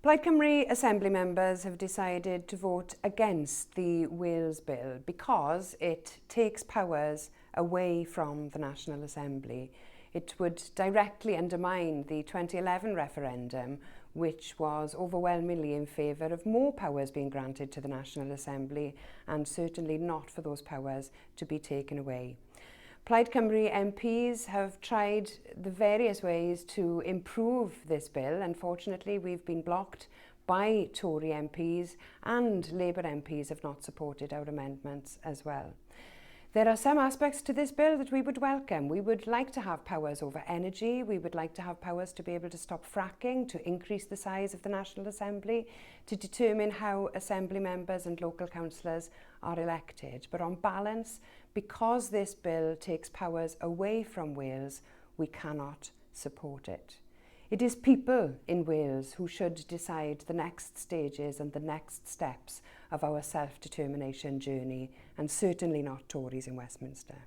Plaid Cymru Assembly members have decided to vote against the Wales Bill because it takes powers away from the National Assembly. It would directly undermine the 2011 referendum, which was overwhelmingly in favour of more powers being granted to the National Assembly, and certainly not for those powers to be taken away. Plaid Cymru MPs have tried the various ways to improve this bill. Unfortunately, we've been blocked by Tory MPs, and Labour MPs have not supported our amendments as well. There are some aspects to this bill that we would welcome. We would like to have powers over energy. We would like to have powers to be able to stop fracking, to increase the size of the National Assembly, to determine how Assembly members and local councillors are elected. But on balance, because this bill takes powers away from Wales, we cannot support it. It is people in Wales who should decide the next stages and the next steps of our self-determination journey, and certainly not Tories in Westminster.